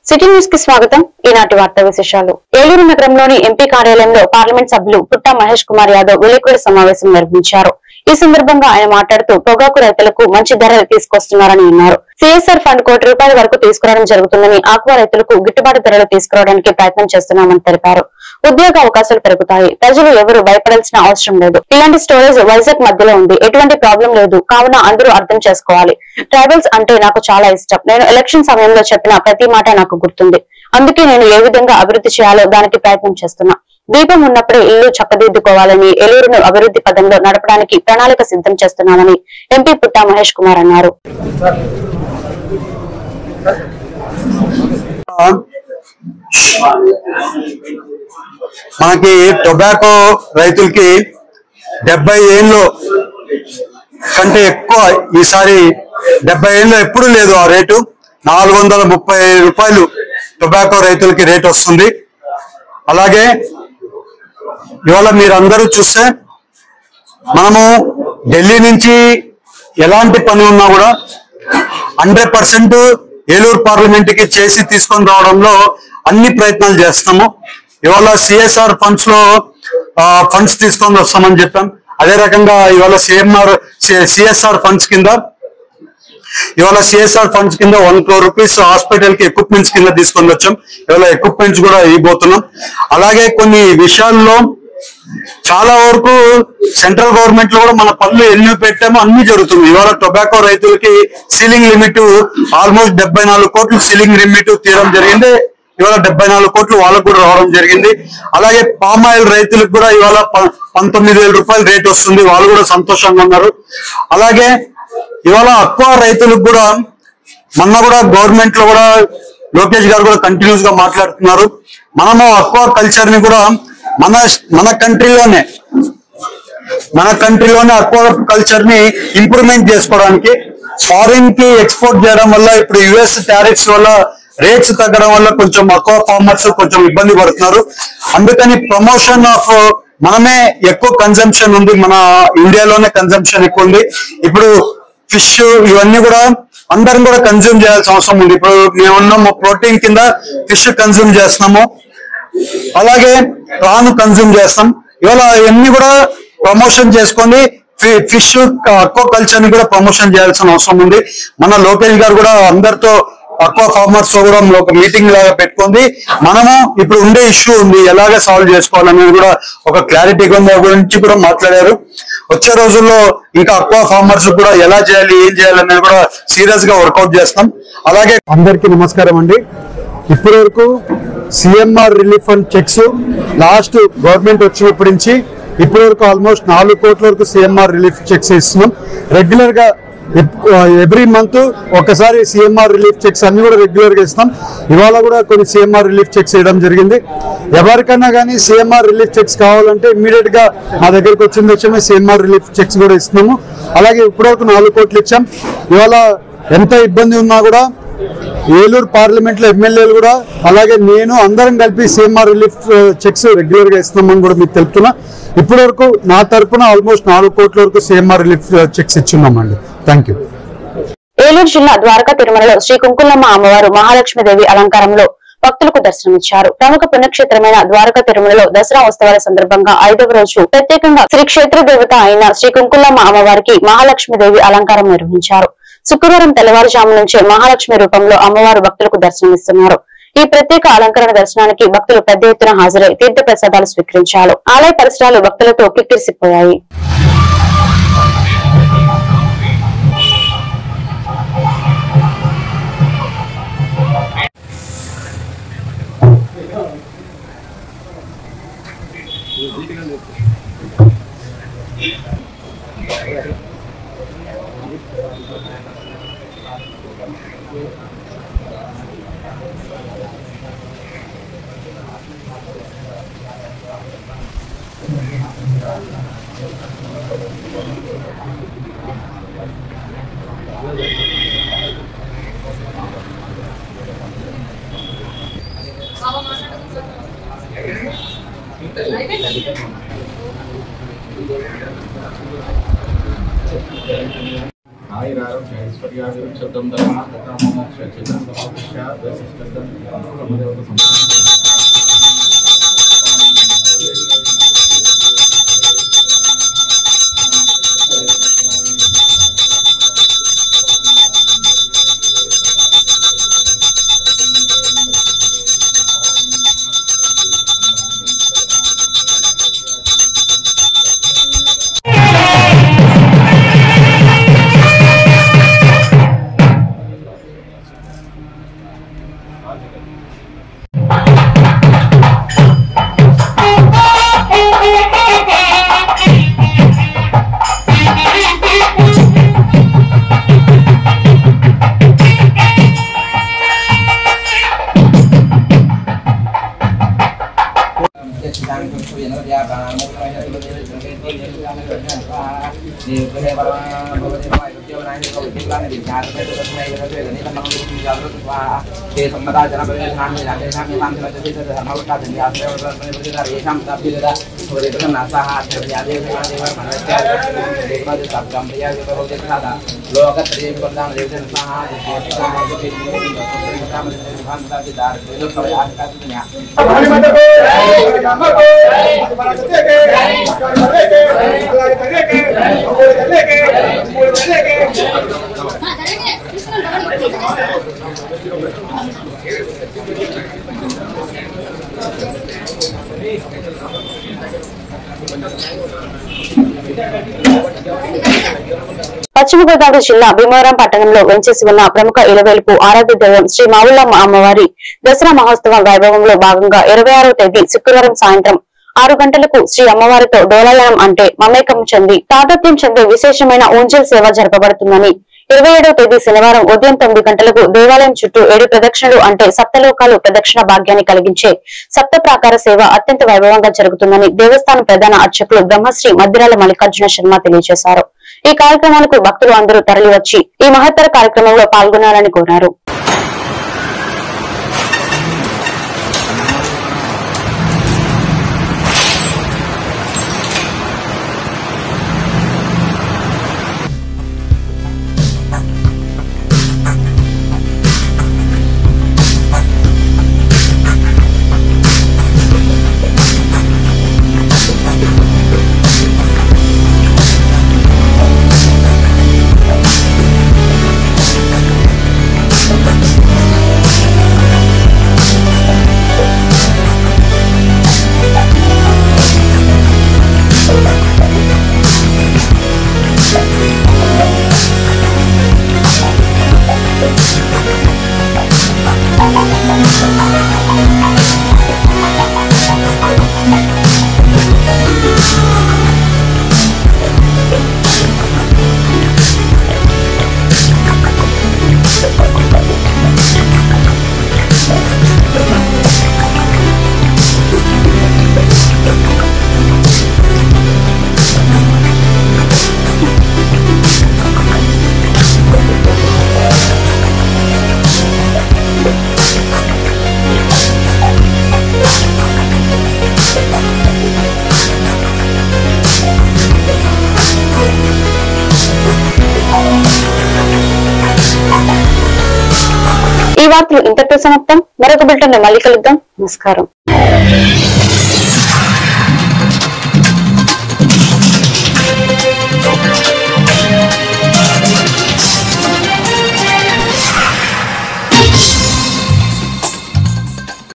City news కి స్వాగతం. ఈనాటి వార్తా విశేషాలు. ఏలూరు నగరంలోని ఎంపీ కార్యాలయంలో పార్లమెంట్ సభ్యులు పుట్టా మహేష్ కుమార్ యాదవ్ విలేకరుల సమావేశం నిర్వహించారు. ఈ సందర్భంగా ఆయన మాట్లాడుతూ పొగాకు రైతులకు మంచి ధరలు తీసుకొస్తున్నారని అన్నారు. సిఎస్ఆర్ ఫండ్ ₹1 కోటి వరకు తీసుకురావడం జరుగుతుందని, ఆక్వా రైతులకు గిట్టుబాటు ధరలు తీసుకురావడానికి ప్రయత్నం చేస్తున్నామని తెలిపారు. ఉద్యోగ అవకాశాలు పెరుగుతాయి. ప్రజలు ఎవరు భయపడాల్సిన అవసరం లేదు. ఇలాంటి స్టోరేజ్ వైజాగ్ మధ్యలో ఉంది. ఎటువంటి ప్రాబ్లం లేదు. కావున అందరూ అర్థం చేసుకోవాలి. ట్రైబల్స్ అంటే నాకు చాలా ఇష్టం. నేను ఎలక్షన్ సమయంలో చెప్పిన ప్రతి మాట నాకు గుర్తుంది. అందుకే నేను ఏ విధంగా అభివృద్ధి చేయాలో దానికి ప్రయత్నం చేస్తున్నా. దీపం ఉన్నప్పుడే ఇల్లు చక్కదిద్దుకోవాలని, ఏలూరును అభివృద్ధి పదంలో నడపడానికి ప్రణాళిక సిద్ధం చేస్తున్నామని ఎంపీ పుట్టా మహేష్ కుమార్ అన్నారు. మనకి టొబాకో రైతులకి 70 ఏళ్ళు కంటే ఎక్కువ ఈసారి 70 ఏళ్ళు ఎప్పుడు లేదు ఆ రేటు. ₹430 టొబాకో రైతులకి రేట్ వస్తుంది. అలాగే ఇవాళ మీరందరూ చూస్తే మనము ఢిల్లీ నుంచి ఎలాంటి పని ఉన్నా కూడా 100% ఏలూరు పార్లమెంట్ కి చేసి తీసుకొని రావడంలో అన్ని ప్రయత్నాలు చేస్తాము. ఇవాళ సిఎస్ఆర్ ఫండ్స్ లో ఫండ్స్ తీసుకొని వస్తామని చెప్పాం. అదే రకంగా ఇవాళ సిఎస్ఆర్ ఫండ్స్ కింద ₹1 crore హాస్పిటల్ కి ఎక్విప్మెంట్స్ కింద తీసుకొని వచ్చాం. ఇవాళ ఎక్విప్మెంట్స్ కూడా ఇవ్వబోతున్నాం. అలాగే కొన్ని విషయాల్లో చాలా వరకు సెంట్రల్ గవర్నమెంట్ లో కూడా మన పనులు ఎన్ని పెట్టామో అన్ని జరుగుతుంది. ఇవాళ టొబాకో రైతులకి సీలింగ్ లిమిట్ ఆల్మోస్ట్ 74 కోట్లు సీలింగ్ లిమిట్ తీయడం జరిగింది. ఇవాళ 74 కోట్లు వాళ్ళకు కూడా రావడం జరిగింది. అలాగే పామ్ ఆయిల్ రైతులకు కూడా ఇవాళ ₹19,000 రేట్ వస్తుంది. వాళ్ళు కూడా సంతోషంగా ఉన్నారు. అలాగే ఇవాళ అక్వా రైతులకు కూడా మొన్న కూడా గవర్నమెంట్ లో కూడా లోకేష్ గారు కూడా కంటిన్యూస్ గా మాట్లాడుతున్నారు. మనము అక్వా కల్చర్ ని కూడా మన కంట్రీలోనే అక్వా కల్చర్ ని ఇంప్రూవ్మెంట్ చేసుకోవడానికి, ఫారిన్ కి ఎక్స్పోర్ట్ చేయడం వల్ల ఇప్పుడు యుఎస్ టారిఫ్స్ వల్ల రేట్స్ తగ్గడం వల్ల కొంచెం అక్వా ఫార్మర్స్ కొంచెం ఇబ్బంది పడుతున్నారు. అందుకని ప్రమోషన్ ఆఫ్ మనమే ఎక్కువ కన్జంప్షన్ ఉంది. మన ఇండియాలోనే కన్జంప్షన్ ఎక్కువ ఉంది. ఇప్పుడు ఫిష్ ఇవన్నీ కూడా అందరం కూడా కన్జ్యూమ్ చేయాల్సిన అవసరం ఉంది. ఇప్పుడు మేమున్నాము ప్రోటీన్ కింద ఫిష్ కన్జ్యూమ్ చేస్తున్నాము. అలాగే ప్రాన్ కన్జ్యూమ్ చేస్తాం. ఇవాళ ఇవన్నీ కూడా ప్రమోషన్ చేసుకొని ఫిష్ అక్వా కల్చర్ ని కూడా ప్రమోషన్ చేయాల్సిన అవసరం ఉంది. మన లోకేష్ గారు కూడా అందరితో అక్వా ఫార్మర్స్ తో కూడా ఒక మీటింగ్ లాగా పెట్టుకుంది. మనము ఇప్పుడు ఉండే ఇష్యూ ఉంది, ఎలాగ సాల్వ్ చేసుకోవాలనేది కూడా ఒక క్లారిటీ గురించి కూడా మాట్లాడారు. వచ్చే రోజుల్లో ఇంకా అక్వా ఫార్మర్స్ కూడా ఎలా చేయాలి, ఏం చేయాలనేది కూడా సీరియస్ గా వర్కౌట్ చేస్తాం. అలాగే అందరికీ నమస్కారం అండి. ఇప్పటి వరకు CMR relief fund checks last government వచ్చినప్పటి నుంచి ఇప్పటి వరకు ఆల్మోస్ట్ 4 కోట్ల వరకు సిఎంఆర్ రిలీఫ్ చెక్స్ ఇస్తున్నాం. రెగ్యులర్ గా ఎవ్రీ మంత్ ఒకసారి సిఎంఆర్ రిలీఫ్ చెక్స్ అన్ని కూడా రెగ్యులర్ గా ఇస్తాం. ఇవాళ కూడా కొన్ని సిఎంఆర్ రిలీఫ్ చెక్స్ ఇవ్వడం జరిగింది. ఎవరికైనా కానీ సిఎంఆర్ రిలీఫ్ చెక్స్ కావాలంటే ఇమ్మీడియట్ గా మా దగ్గరికి వచ్చిన వచ్చే సిఎంఆర్ రిలీఫ్ చెక్స్ కూడా ఇస్తున్నాము. అలాగే ఇప్పటివరకు 4 కోట్లు ఇచ్చాం. ఇవాళ ఎంత ఇబ్బంది ఉన్నా కూడా ఏలూరు పార్లమెంట్ లో ఎమ్మెల్యేలు కూడా అలాగే నేను అందరం కలిపి సిఎంఆర్ రిలీఫ్ చెక్స్ రెగ్యులర్ గా ఇస్తున్నామని కూడా మీకు తెలుపుతున్నా. ఇప్పటి వరకు నా తరఫున ఆల్మోస్ట్ 4 కోట్ల వరకు సిఎంఆర్ రిలీఫ్ చెక్స్ ఇచ్చున్నామండి. Thank you. ఏలూరు జిల్లా ద్వారకా తిరుమలలో శ్రీ కుంకులమ్మ అమ్మవారు మహాలక్ష్మీదేవి అలంకారంలో భక్తులకు దర్శనమిచ్చారు. ప్రముఖ పుణ్యక్షేత్రమైన ద్వారకా తిరుమలలో దసరా ఉత్సవాల సందర్భంగా 5వ రోజు ప్రత్యేకంగా శ్రీ క్షేత్ర దేవత అయిన శ్రీ కుంకులమ్మ అమ్మవారికి మహాలక్ష్మీదేవి అలంకారం నిర్వహించారు. శుక్రవారం తెల్లవారుజాము నుంచే మహాలక్ష్మి రూపంలో అమ్మవారు భక్తులకు దర్శనమిస్తున్నారు. ఈ ప్రత్యేక అలంకరణ దర్శనానికి భక్తులు పెద్ద ఎత్తున హాజరై తీర్థ ప్రసాదాలు స్వీకరించారు. ఆలయ పరిసరాలు భక్తులతో కిక్కిరిసిపోయాయి. आयुरारोग्य ऐश्वर्याभिवृद्धि शब्दं పశ్చిమ గోదావరి జిల్లా భీమవరం పట్టణంలో వెంచేసి ఉన్న ప్రముఖ ఇలవేల్పు ఆరాధ్య దైవం శ్రీ మావుళ్ళమ్మ అమ్మవారి దసరా మహోత్సవ వైభవంలో భాగంగా 26వ తేదీ శుక్రవారం సాయంత్రం 6 గంటలకు శ్రీ అమ్మవారితో డోలాయనం అంటే మమేకం చెంది తాదాత్మ్యం చెందే విశేషమైన ఊంజల్ సేవ జరపబడుతుందని 27వ తేదీ శనివారం ఉదయం 9 గంటలకు దేవాలయం చుట్టూ 7 ప్రదక్షిణలు అంటే సప్తలోకాలు ప్రదక్షిణ భాగ్యాన్ని కలిగించే సప్త ప్రాకార సేవ అత్యంత వైభవంగా జరుగుతుందని దేవస్థానం ప్రధాన అర్చకులు బ్రహ్మశ్రీ మద్దిరాల మల్లికార్జున శర్మ తెలియజేశారు. ఈ కార్యక్రమాలకు భక్తులు అందరూ తరలివచ్చి ఈ మహత్తర కార్యక్రమంలో పాల్గొనాలని కోరారు. ఈ వార్తలు ఇంతటితో సమాప్తం. మరొక బులెటిన్ లో మళ్ళీ కలుద్దాం. నమస్కారం.